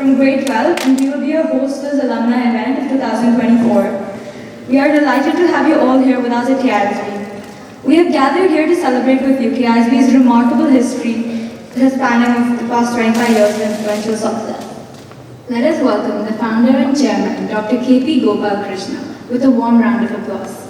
from grade 12, and we will be your hosts for this alumni event of 2024. We are delighted to have you all here with us at TISB. We have gathered here to celebrate with you TISB's remarkable history spanning the past 25 years of influential success. Let us welcome the founder and chairman, Dr. K.P. Gopal Krishna, with a warm round of applause.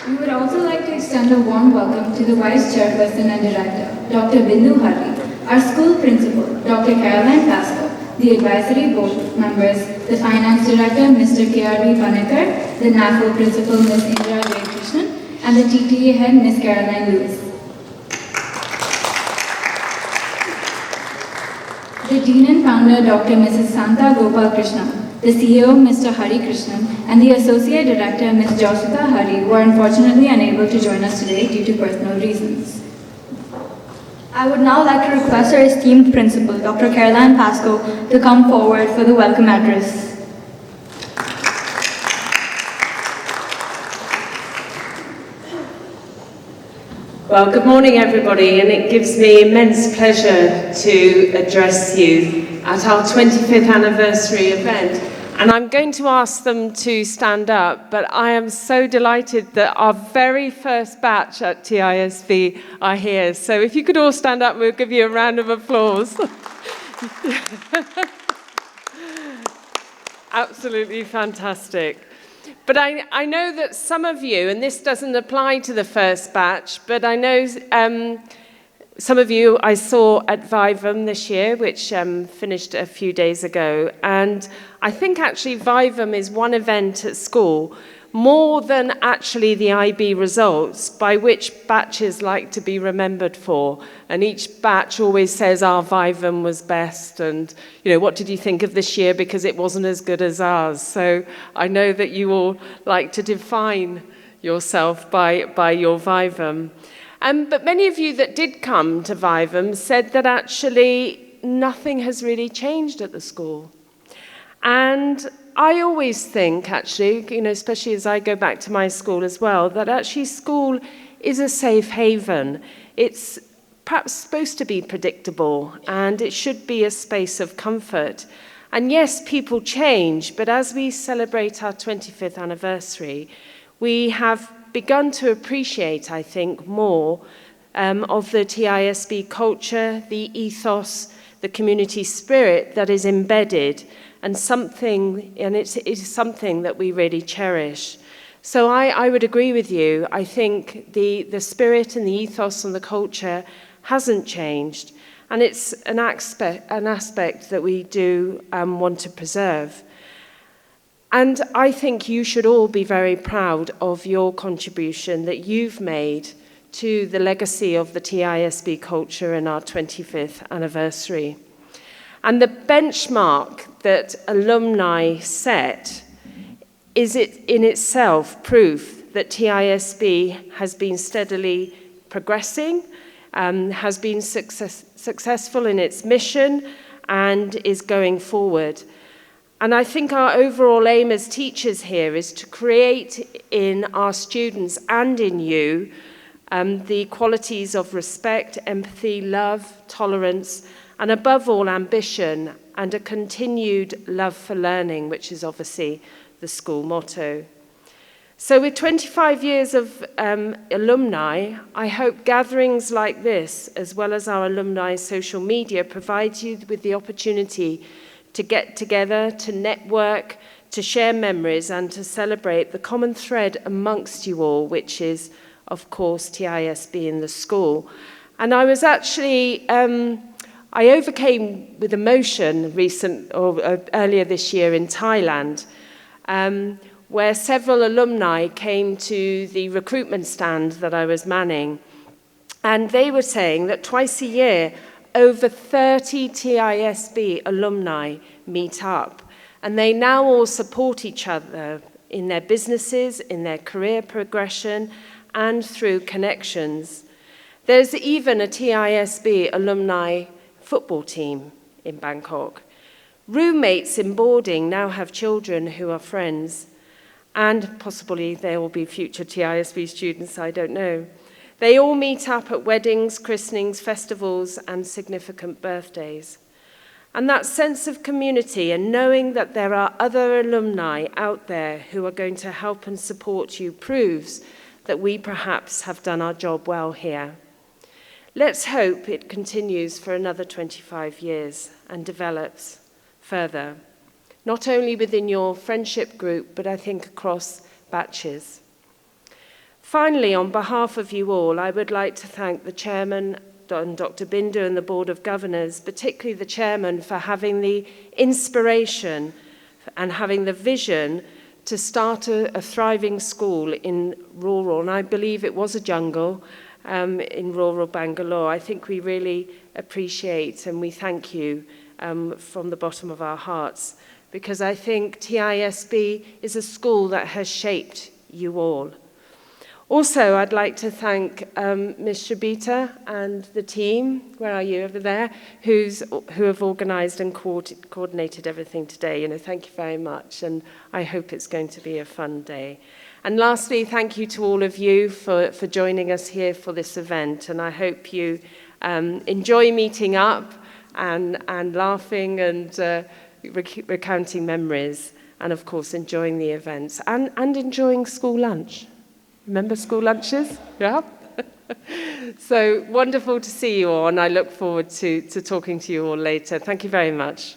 We would also like to extend a warm welcome to the Vice Chairperson and Director, Dr. Bindu Hari, our school principal, Dr. Caroline Pasco, the advisory board members, the Finance Director, Mr. K.R.B. Panekar, the NAFO Principal, Ms. Indra J. Krishnan, and the TTA Head, Ms. Caroline Lewis. The Dean and Founder, Dr. Mrs. Santa Gopal Krishna, the CEO, Mr. Hari Krishnan, and the Associate Director, Ms. Josita Hari, were unfortunately unable to join us today due to personal reasons. I would now like to request our esteemed principal, Dr. Caroline Pasco, to come forward for the welcome address. Well, good morning, everybody, and it gives me immense pleasure to address you at our 25th anniversary event. And I'm going to ask them to stand up, but I am so delighted that our very first batch at TISB are here. So if you could all stand up, we'll give you a round of applause. Absolutely fantastic. But I know that some of you, and this doesn't apply to the first batch, but I know some of you I saw at Vivum this year, which finished a few days ago. And I think actually Vivum is one event at school, more than actually the IB results, by which batches like to be remembered for. And each batch always says our Vivum was best, and what did you think of this year, because it wasn't as good as ours. So I know that you all like to define yourself by your Vivum. But many of you that did come to Vivum said that actually nothing has really changed at the school. And I always think, actually, especially as I go back to my school as well, that actually school is a safe haven. It's perhaps supposed to be predictable, and it should be a space of comfort. And yes, people change, but as we celebrate our 25th anniversary, we have begun to appreciate, I think, more of the TISB culture, the ethos, the community spirit that is embedded, and it is something that we really cherish. So I would agree with you. I think the spirit and the ethos and the culture hasn't changed, and it's an aspect that we do want to preserve. And I think you should all be very proud of your contribution that you've made to the legacy of the TISB culture in our 25th anniversary. And the benchmark that alumni set is in itself proof that TISB has been steadily progressing, has been successful in its mission, and is going forward. And I think our overall aim as teachers here is to create in our students and in you the qualities of respect, empathy, love, tolerance, and above all, ambition, and a continued love for learning, which is obviously the school motto. So with 25 years of alumni, I hope gatherings like this, as well as our alumni social media, provide you with the opportunity to get together, to network, to share memories, and to celebrate the common thread amongst you all, which is, of course, TISB in the school. And I was actually, I overcame with emotion earlier this year in Thailand, where several alumni came to the recruitment stand that I was manning. And they were saying that twice a year, over 30 TISB alumni meet up, and they now all support each other in their businesses, in their career progression, and through connections. There's even a TISB alumni football team in Bangkok. Roommates in boarding now have children who are friends, and possibly there will be future TISB students, I don't know. They all meet up at weddings, christenings, festivals, and significant birthdays. And that sense of community and knowing that there are other alumni out there who are going to help and support you proves that we perhaps have done our job well here. Let's hope it continues for another 25 years and develops further, not only within your friendship group, but I think across batches. Finally, on behalf of you all, I would like to thank the chairman and Dr. Bindu and the Board of Governors, particularly the chairman, for having the inspiration and having the vision to start a thriving school in rural, and I believe it was a jungle, in rural Bangalore. I think we really appreciate and we thank you from the bottom of our hearts, because I think TISB is a school that has shaped you all. Also, I'd like to thank Ms. Shabita and the team, where are you, over there, who have organised and coordinated everything today. Thank you very much, and I hope it's going to be a fun day. And lastly, thank you to all of you for joining us here for this event, and I hope you enjoy meeting up and laughing and recounting memories, and of course enjoying the events and enjoying school lunch. Remember school lunches? Yeah? So wonderful to see you all, and I look forward to talking to you all later. Thank you very much.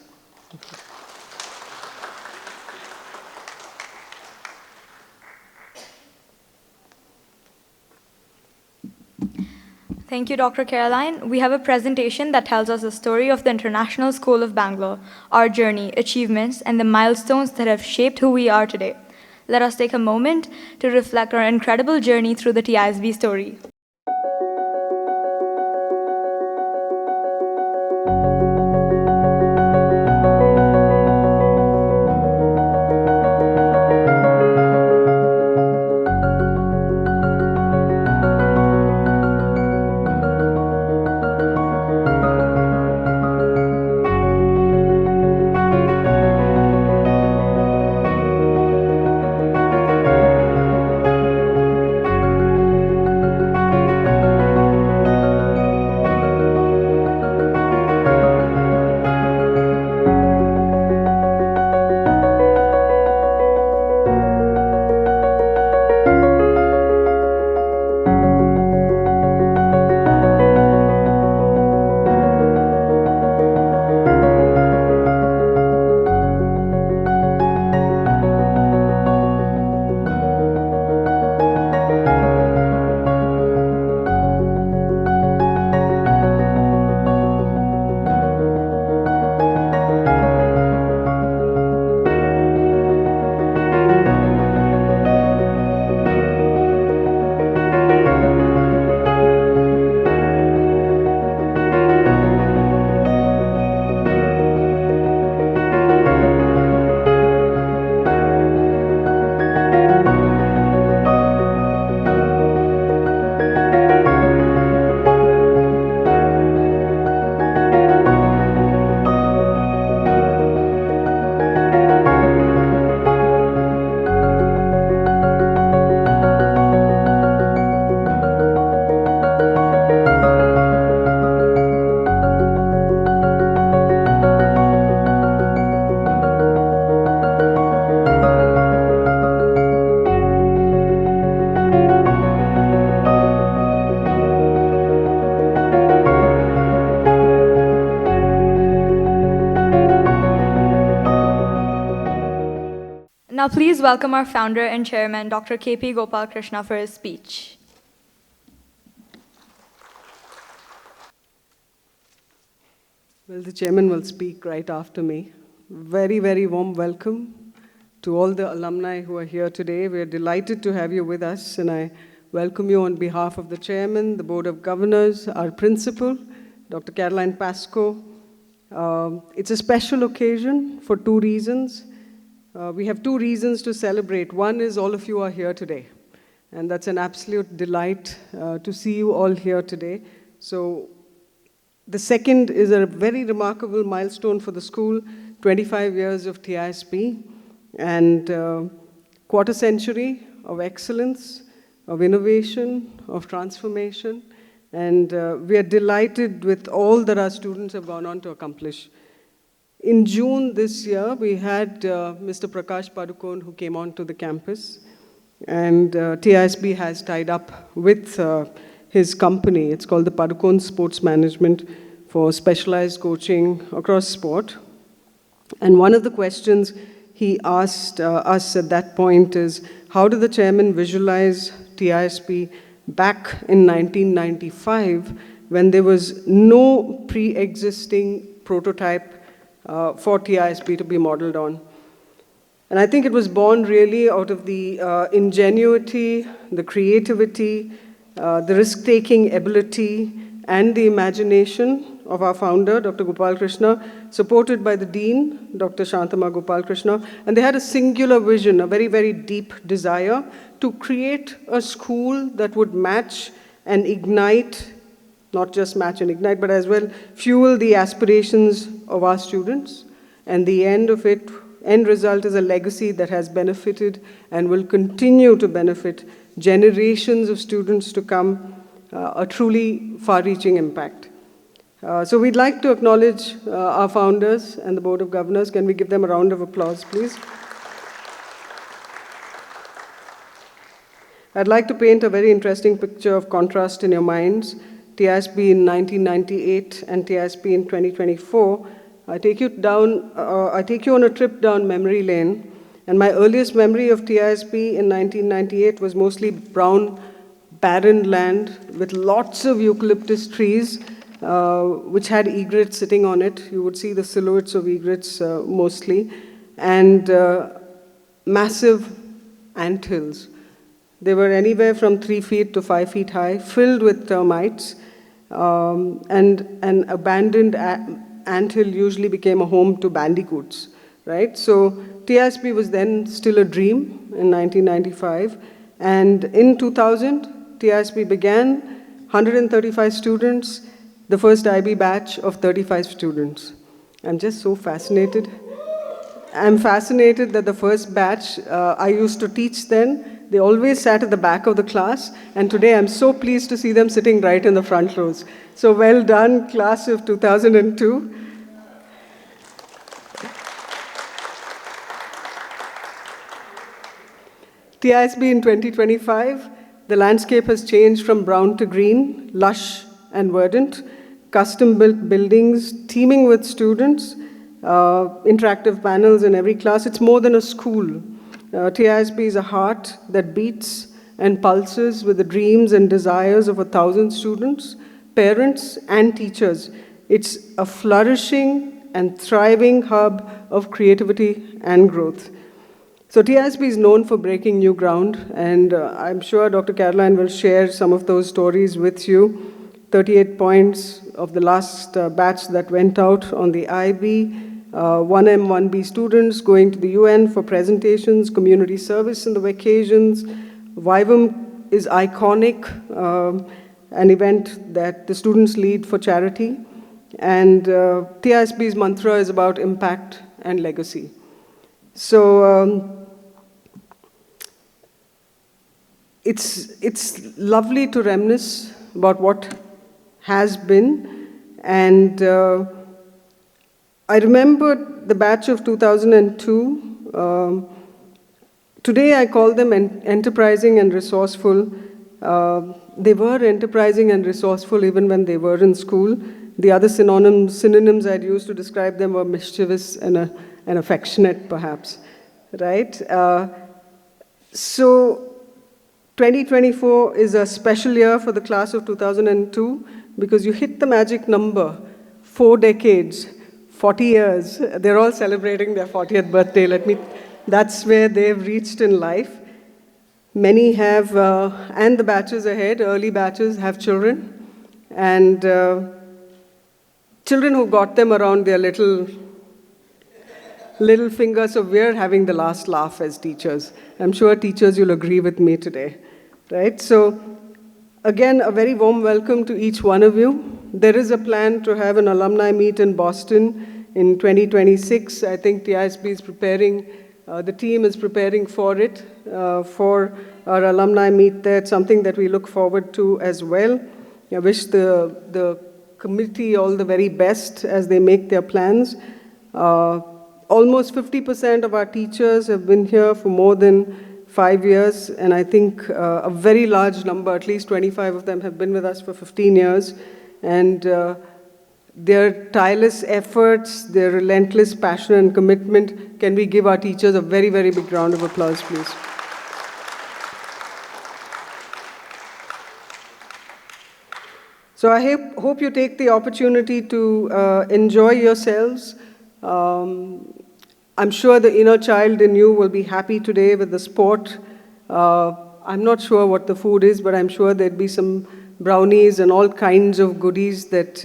Thank you, Dr. Caroline. We have a presentation that tells us the story of the International School of Bangalore, our journey, achievements, and the milestones that have shaped who we are today. Let us take a moment to reflect on our incredible journey through the TISB story. Now please welcome our founder and chairman, Dr. K.P. Gopal Krishna, for his speech. Well, the chairman will speak right after me. Very, very warm welcome to all the alumni who are here today. We are delighted to have you with us, and I welcome you on behalf of the chairman, the Board of Governors, our principal, Dr. Caroline Pascoe. It's a special occasion for two reasons. We have two reasons to celebrate. One is all of you are here today, and that's an absolute delight to see you all here today. So the second is a very remarkable milestone for the school, 25 years of TISB, and quarter century of excellence, of innovation, of transformation, and we are delighted with all that our students have gone on to accomplish. In June this year, we had Mr. Prakash Padukone, who came onto the campus, and TISB has tied up with his company. It's called the Padukone Sports Management for specialized coaching across sport. And one of the questions he asked us at that point is, how did the chairman visualize TISB back in 1995 when there was no pre-existing prototype for TISB to be modeled on? And I think it was born really out of the ingenuity, the creativity, the risk-taking ability, and the imagination of our founder, Dr. Gopal Krishna, supported by the dean, Dr. Shantama Gopal Krishna. And they had a singular vision, a very, very deep desire to create a school that would match and ignite, not just match and ignite, but as well fuel the aspirations of our students. And the end result is a legacy that has benefited and will continue to benefit generations of students to come, a truly far-reaching impact. So we'd like to acknowledge our founders and the Board of Governors. Can we give them a round of applause, please? I'd like to paint a very interesting picture of contrast in your minds. TISB in 1998 and TISB in 2024. I take you on a trip down memory lane. And my earliest memory of TISB in 1998 was mostly brown, barren land with lots of eucalyptus trees, which had egrets sitting on it. You would see the silhouettes of egrets mostly, and massive anthills. They were anywhere from 3 feet to 5 feet high, filled with termites, and an abandoned anthill usually became a home to bandicoots, right? So TISB was then still a dream in 1995, and in 2000, TISB began, 135 students, the first IB batch of 35 students. I'm just so fascinated. I'm fascinated that the first batch, I used to teach then, they always sat at the back of the class, and today I'm so pleased to see them sitting right in the front rows. So well done, class of 2002. TISB in 2025, the landscape has changed from brown to green, lush and verdant, custom-built buildings teeming with students, interactive panels in every class. It's more than a school. TISB is a heart that beats and pulses with the dreams and desires of 1,000 students, parents, and teachers. It's a flourishing and thriving hub of creativity and growth. So TISB is known for breaking new ground, and I'm sure Dr. Caroline will share some of those stories with you. 38 points of the last batch that went out on the IB, 1M, 1B students going to the UN for presentations, community service in the vacations. Vivum is iconic, an event that the students lead for charity. And TISB's mantra is about impact and legacy. So it's lovely to reminisce about what has been. And I remember the batch of 2002. Today I call them enterprising and resourceful. They were enterprising and resourceful even when they were in school. The other synonyms I'd used to describe them were mischievous and affectionate, perhaps, right? So 2024 is a special year for the class of 2002 because you hit the magic number, 4 decades, 40 years. They're all celebrating their 40th birthday. That's where they've reached in life. Many have, and the batches ahead, early batches, have children. And children who got them around their little finger, so we're having the last laugh as teachers. I'm sure teachers, you'll agree with me today, right? So again, a very warm welcome to each one of you. There is a plan to have an alumni meet in Boston in 2026. I think TISB is preparing The team is preparing for it, for our alumni meet there. It's something that we look forward to as well. I wish the committee all the very best as they make their plans. Almost 50% of our teachers have been here for more than 5 years, and I think a very large number, at least 25 of them, have been with us for 15 years. And their tireless efforts, their relentless passion and commitment, can we give our teachers a very, very big round of applause, please? So I hope you take the opportunity to enjoy yourselves. I'm sure the inner child in you will be happy today with the sport. I'm not sure what the food is, but I'm sure there'd be some brownies and all kinds of goodies that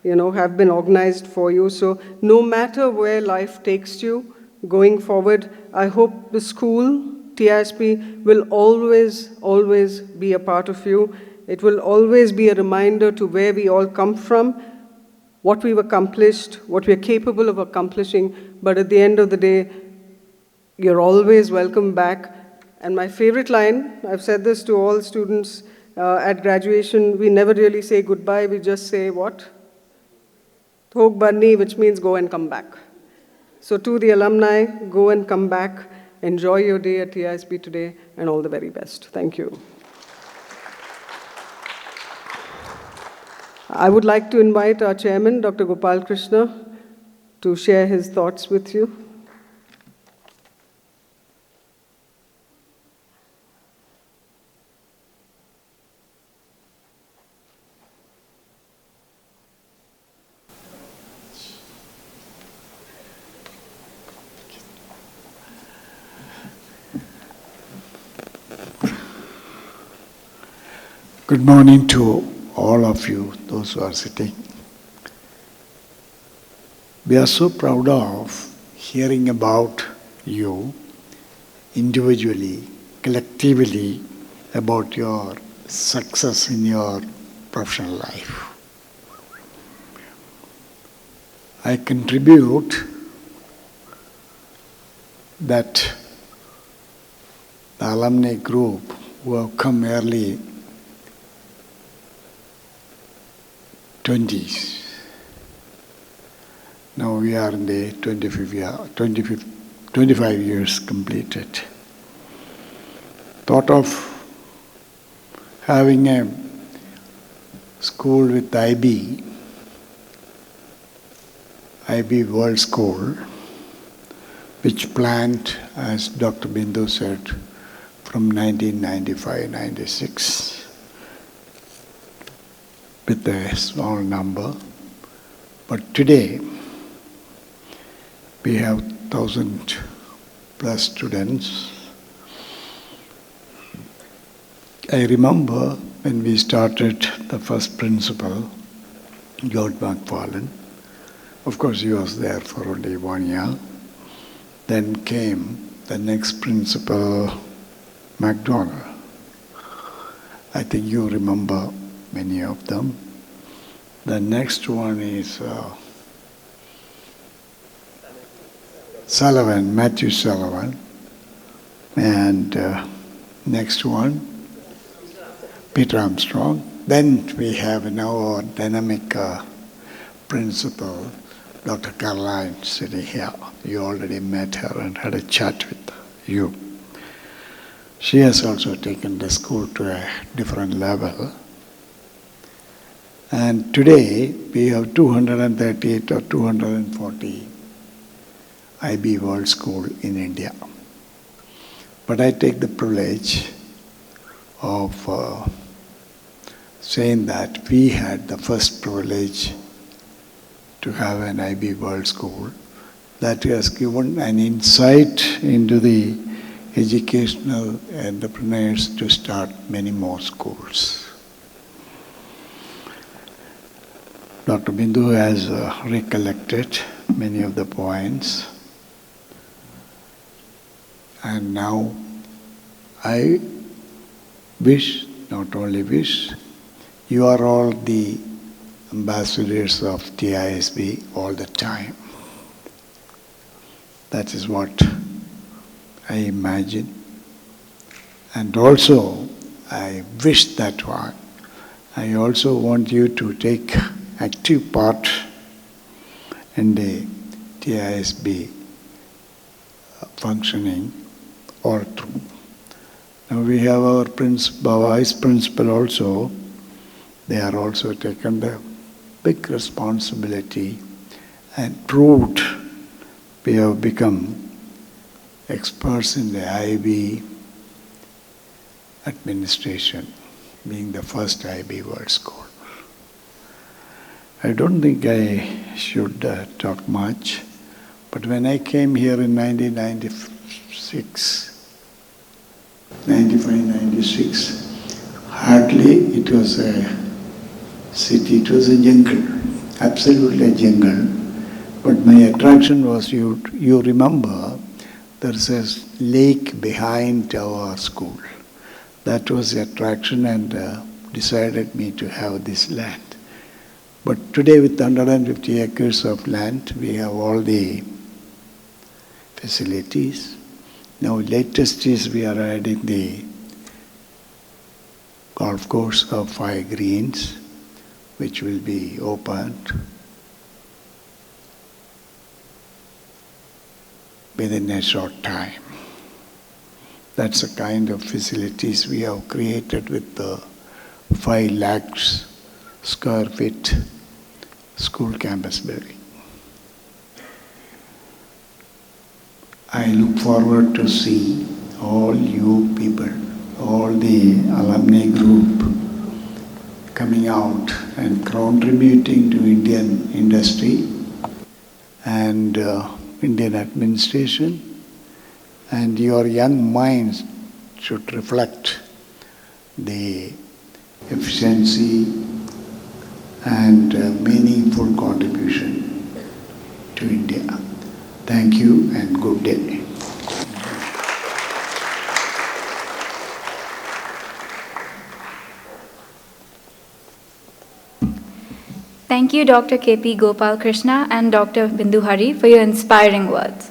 have been organized for you. So no matter where life takes you going forward, I hope the school, TISB, will always, always be a part of you. It will always be a reminder to where we all come from, what we've accomplished, what we're capable of accomplishing. But at the end of the day, you're always welcome back. And my favorite line, I've said this to all students at graduation, we never really say goodbye, we just say what? Thok Barni, which means go and come back. So to the alumni, go and come back, enjoy your day at TISB today, and all the very best. Thank you. I would like to invite our chairman, Dr. Gopal Krishna, to share his thoughts with you. Good morning to all of you, those who are sitting. We are so proud of hearing about you individually, collectively, about your success in your professional life. I contribute that the alumni group who have come early 20s. Now we are in the 25 years completed. Thought of having a school with IB World School, which planned, as Dr. Bindu said, from 1995-96. With a small number, but today we have 1,000 plus students. I remember when we started, the first principal, George McFarlane. Of course, he was there for only 1 year. Then came the next principal, MacDonald. I think you remember many of them. The next one is Sullivan, Matthew Sullivan. And next one, Peter Armstrong. Then we have now our dynamic principal, Dr. Caroline, sitting here. You already met her and had a chat with you. She has also taken the school to a different level. And today, we have 238 or 240 IB World School in India. But I take the privilege of saying that we had the first privilege to have an IB World School that has given an insight into the educational entrepreneurs to start many more schools. Dr. Bindu has recollected many of the points, and now I wish, not only wish, you are all the ambassadors of TISB all the time. That is what I imagine. And also, I wish that one. I also want you to take active part in the TISB functioning all through. Now we have our vice principal also. They are also taken the big responsibility and proved we have become experts in the IB administration, being the first IB World School. I don't think I should talk much, but when I came here in 95, 96, hardly it was a city, it was a jungle, absolutely a jungle. But my attraction was, you remember, there's a lake behind our school. That was the attraction and decided me to have this land. But today with 150 acres of land, we have all the facilities. Now latest is we are adding the golf course of 5 greens, which will be opened within a short time. That's the kind of facilities we have created with the 5 lakhs square feet school campus building. I look forward to see all you people, all the alumni group coming out and contributing to Indian industry and Indian administration, and your young minds should reflect the efficiency and meaningful contribution to India. Thank you and good day. Thank you, Dr. K.P. Gopal Krishna and Dr. Bindu Hari, for your inspiring words.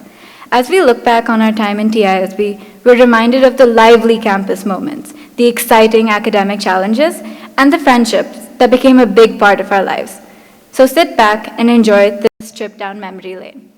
As we look back on our time in TISB, we're reminded of the lively campus moments, the exciting academic challenges, and the friendships that became a big part of our lives. So sit back and enjoy this trip down memory lane.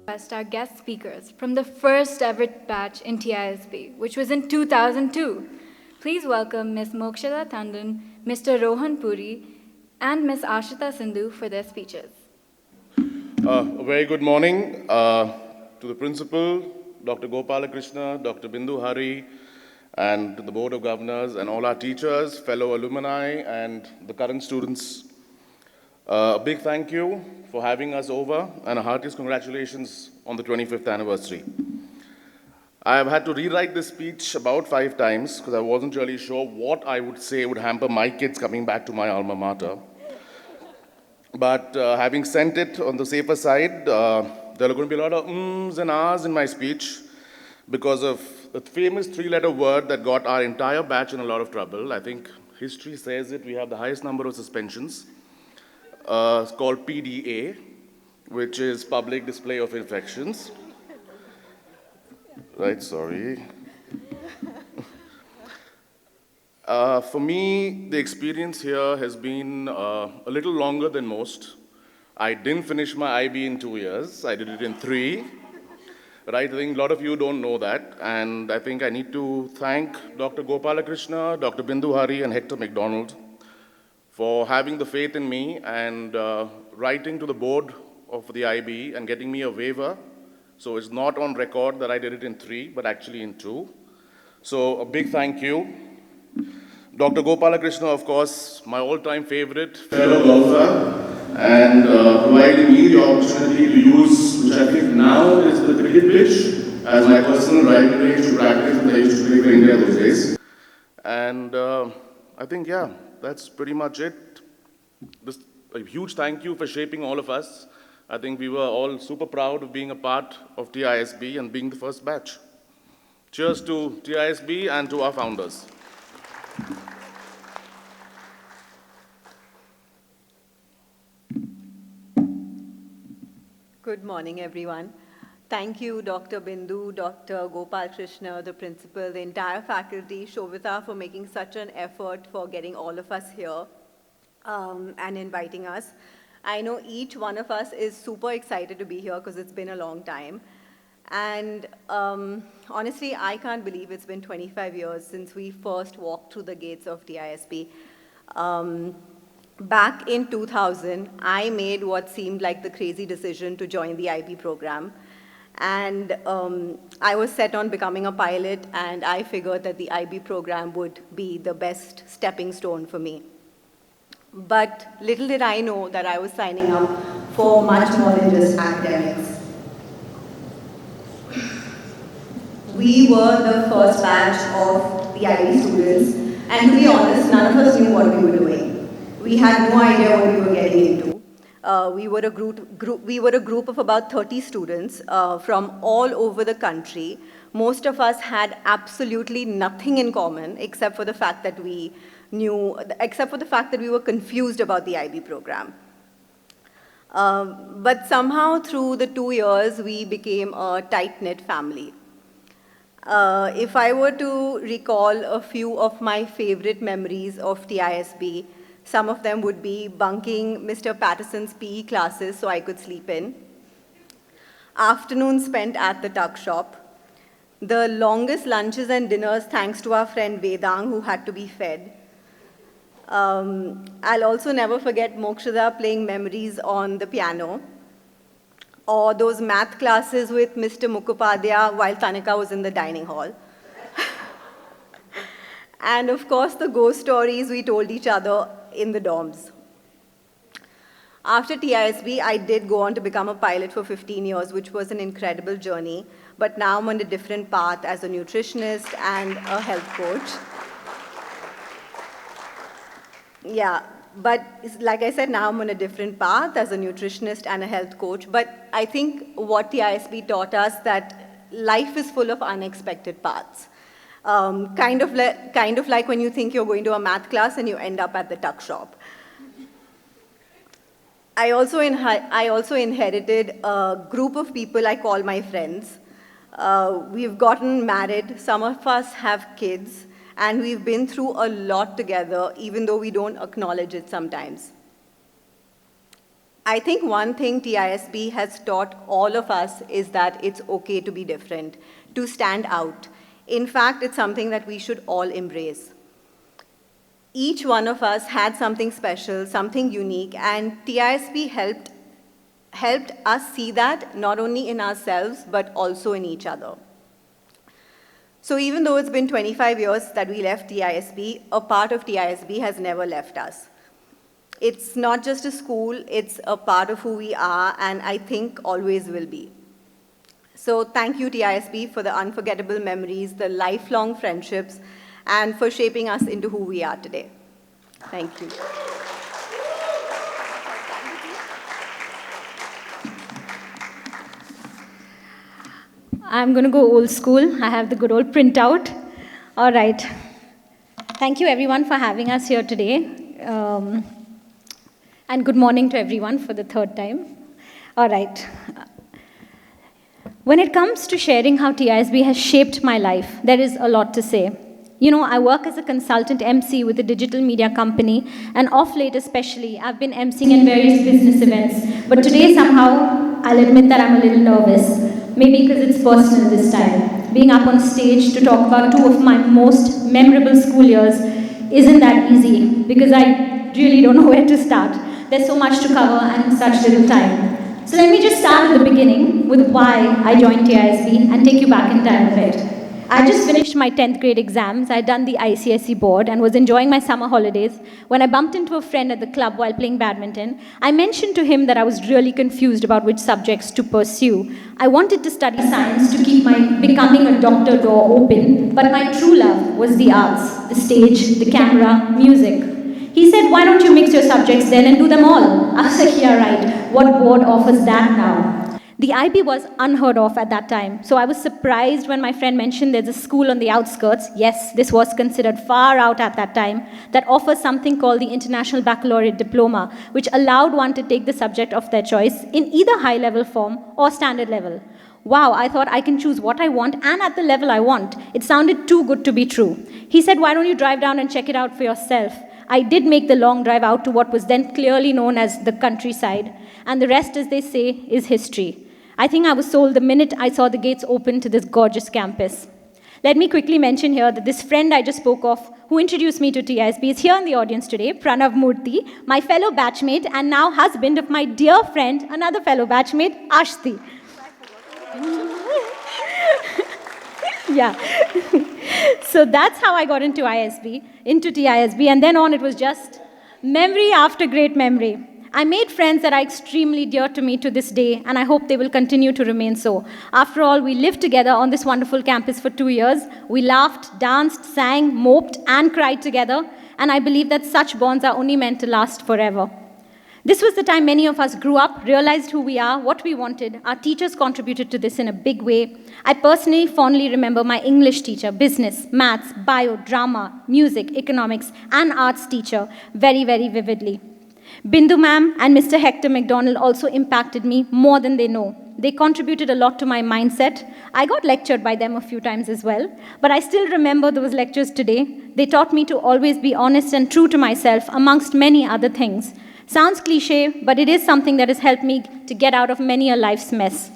Our guest speakers from the first ever batch in TISB, which was in 2002. Please welcome Ms. Mokshada Tandon, Mr. Rohan Puri, and Ms. Ashita Sindhu for their speeches. A very good morning to the principal, Dr. Gopalakrishna, Dr. Bindu Hari, and to the Board of Governors and all our teachers, fellow alumni, and the current students. A big thank you for having us over, and a heartiest congratulations on the 25th anniversary. I have had to rewrite this speech about 5 times because I wasn't really sure what I would say would hamper my kids coming back to my alma mater. But having sent it on the safer side, there are going to be a lot of ums and ahs in my speech because of a famous 3-letter word that got our entire batch in a lot of trouble. I think history says it, we have the highest number of suspensions. It's called PDA, which is Public Display of Infections. Right, sorry. For me, the experience here has been a little longer than most. I didn't finish my IB in 2 years. I did it in 3. Right, I think a lot of you don't know that. And I think I need to thank Dr. Gopalakrishna, Dr. Bindu Hari, and Hector McDonald for having the faith in me and writing to the board of the IB and getting me a waiver. So it's not on record that I did it in 3, but actually in 2. So a big thank you. Dr. Gopalakrishna, of course, my all-time favorite fellow golfer, and providing me the opportunity to use, which I think now is the cricket pitch, as my personal driving range to practice when I used to play for India those days. And I think, yeah, that's pretty much it. Just a huge thank you for shaping all of us. I think we were all super proud of being a part of TISB and being the first batch. Cheers to TISB and to our founders. Good morning, everyone. Thank you, Dr. Bindu, Dr. Gopal Krishna, the principal, the entire faculty, Shobita, for making such an effort for getting all of us here and inviting us. I know each one of us is super excited to be here because it's been a long time. And honestly, I can't believe it's been 25 years since we first walked through the gates of TISB. Back in 2000, I made what seemed like the crazy decision to join the IB program. And I was set on becoming a pilot, and I figured that the IB program would be the best stepping stone for me. But little did I know that I was signing up for much more than just academics. We were the first batch of the IB students, and to be honest, none of us knew what we were doing. We had no idea what we were getting into. We were a group of about 30 students from all over the country. Most of us had absolutely nothing in common except for the fact that we were confused about the IB program. But somehow through the 2 years, we became a tight-knit family. If I were to recall a few of my favorite memories of TISB, some of them would be bunking Mr. Patterson's PE classes so I could sleep in, afternoons spent at the tuck shop, the longest lunches and dinners thanks to our friend Vedang who had to be fed. I'll also never forget Mokshada playing memories on the piano, or those math classes with Mr. Mukhopadhyay while Tanika was in the dining hall. And of course, the ghost stories we told each other in the dorms. After TISB, I did go on to become a pilot for 15 years, which was an incredible journey. But now I'm on a different path as a nutritionist and a health coach. Yeah, but like I said, now I'm on a different path as a nutritionist and a health coach. But I think what TISB taught us that life is full of unexpected paths. Kind of like when you think you're going to a math class and you end up at the tuck shop. I also inherited a group of people I call my friends. We've gotten married, some of us have kids, and we've been through a lot together, even though we don't acknowledge it sometimes. I think one thing TISB has taught all of us is that it's okay to be different, to stand out. In fact, it's something that we should all embrace. Each one of us had something special, something unique, and TISB helped us see that not only in ourselves, but also in each other. So even though it's been 25 years that we left TISB, a part of TISB has never left us. It's not just a school, it's a part of who we are, and I think always will be. So thank you, TISB, for the unforgettable memories, the lifelong friendships, and for shaping us into who we are today. Thank you. I'm going to go old school. I have the good old printout. All right. Thank you, everyone, for having us here today. And good morning to everyone for the third time. All right. When it comes to sharing how TISB has shaped my life, there is a lot to say. You know, I work as a consultant MC with a digital media company, and of late especially, I've been MCing in various business events. But today, somehow, I'll admit that I'm a little nervous. Maybe because it's personal this time. Being up on stage to talk about two of my most memorable school years isn't that easy, because I really don't know where to start. There's so much to cover and such little time. So let me just start at the beginning with why I joined TISB and take you back in time a bit. I just finished my 10th grade exams. I'd done the ICSE board and was enjoying my summer holidays when I bumped into a friend at the club while playing badminton. I mentioned to him that I was really confused about which subjects to pursue. I wanted to study science to keep my becoming a doctor door open, but my true love was the arts, the stage, the camera, music. He said, why don't you mix your subjects then and do them all? I was like, yeah, right. What board offers that now? The IB was unheard of at that time, so I was surprised when my friend mentioned there's a school on the outskirts, yes, this was considered far out at that time, that offers something called the International Baccalaureate Diploma, which allowed one to take the subject of their choice in either high-level form or standard level. Wow, I thought I can choose what I want and at the level I want. It sounded too good to be true. He said, why don't you drive down and check it out for yourself? I did make the long drive out to what was then clearly known as the countryside, and the rest, as they say, is history. I think I was sold the minute I saw the gates open to this gorgeous campus. Let me quickly mention here that this friend I just spoke of, who introduced me to TISB, is here in the audience today, Pranav Murthy, my fellow batchmate and now husband of my dear friend, another fellow batchmate, Ashti. Yeah. So that's how I got into TISB, and then on it was just memory after great memory. I made friends that are extremely dear to me to this day, and I hope they will continue to remain so. After all, we lived together on this wonderful campus for 2 years. We laughed, danced, sang, moped, and cried together, and I believe that such bonds are only meant to last forever. This was the time many of us grew up, realized who we are, what we wanted. Our teachers contributed to this in a big way. I personally fondly remember my English teacher, business, maths, bio, drama, music, economics, and arts teacher very, very vividly. Bindu ma'am and Mr. Hector McDonald also impacted me more than they know. They contributed a lot to my mindset. I got lectured by them a few times as well, but I still remember those lectures today. They taught me to always be honest and true to myself, amongst many other things. Sounds cliche, but it is something that has helped me to get out of many a life's mess.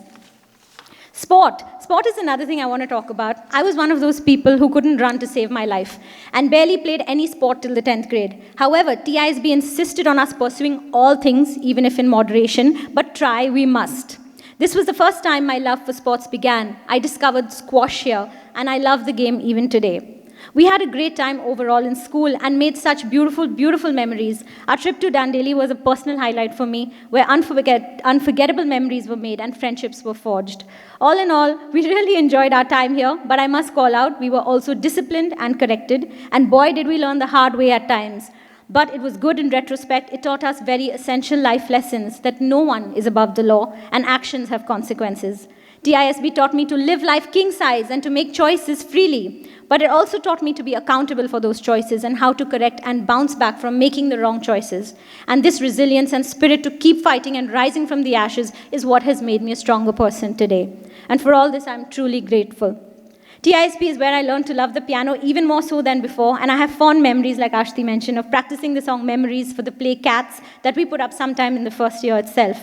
Sport is another thing I want to talk about. I was one of those people who couldn't run to save my life and barely played any sport till the 10th grade. However, TISB insisted on us pursuing all things, even if in moderation, but try we must. This was the first time my love for sports began. I discovered squash here, and I love the game even today. We had a great time overall in school and made such beautiful, beautiful memories. Our trip to Dandeli was a personal highlight for me, where unforgettable memories were made and friendships were forged. All in all, we really enjoyed our time here, but I must call out, we were also disciplined and corrected, and boy, did we learn the hard way at times. But it was good in retrospect. It taught us very essential life lessons that no one is above the law and actions have consequences. TISB taught me to live life king-size and to make choices freely. But it also taught me to be accountable for those choices and how to correct and bounce back from making the wrong choices. And this resilience and spirit to keep fighting and rising from the ashes is what has made me a stronger person today. And for all this, I'm truly grateful. TISB is where I learned to love the piano even more so than before, and I have fond memories, like Ashti mentioned, of practicing the song Memories for the play Cats that we put up sometime in the first year itself.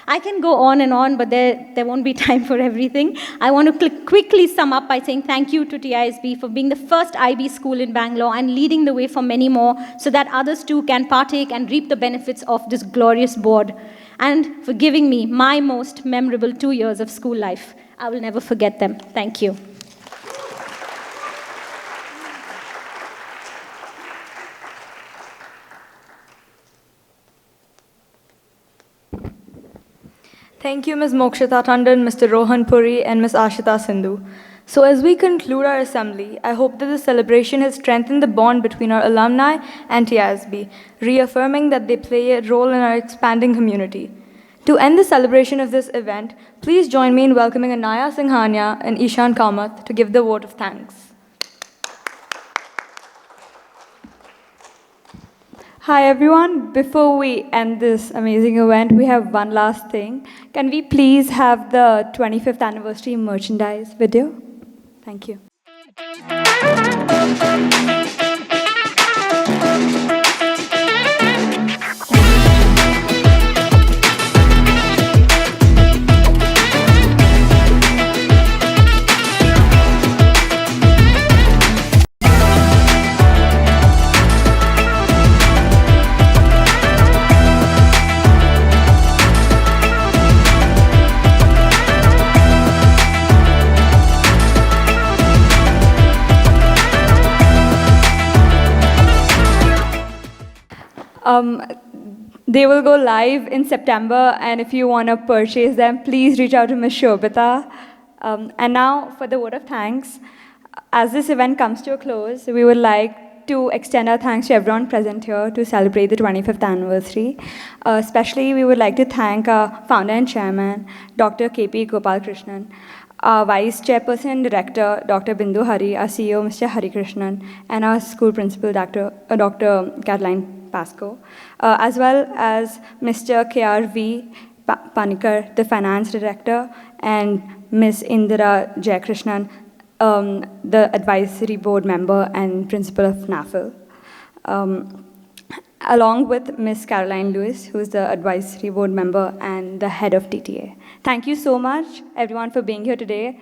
I can go on and on, but there won't be time for everything. I want to quickly sum up by saying thank you to TISB for being the first IB school in Bangalore and leading the way for many more so that others too can partake and reap the benefits of this glorious board, and for giving me my most memorable 2 years of school life. I will never forget them. Thank you. Thank you, Ms. Mokshita Tandon, Mr. Rohan Puri, and Ms. Ashita Sindhu. So as we conclude our assembly, I hope that the celebration has strengthened the bond between our alumni and TISB, reaffirming that they play a role in our expanding community. To end the celebration of this event, please join me in welcoming Anaya Singhania and Ishan Kamath to give the vote of thanks. Hi everyone, before we end this amazing event, we have one last thing. Can we please have the 25th anniversary merchandise video? Thank you. They will go live in September, and if you want to purchase them, please reach out to Ms. Shobita. And now for the vote of thanks. As this event comes to a close, we would like to extend our thanks to everyone present here to celebrate the 25th anniversary. Especially, we would like to thank our founder and chairman, Dr. K.P. Gopalakrishnan, our Vice Chairperson and Director, Dr. Bindu Hari, our CEO, Mr. Hari Krishnan, and our school principal, Dr. Caroline Pasco, as well as Mr. K.R.V. Panikar, the Finance Director, and Ms. Indira Jayakrishnan, the Advisory Board Member and Principal of NAFL, along with Ms. Caroline Lewis, who is the Advisory Board Member and the Head of TTA. Thank you so much, everyone, for being here today.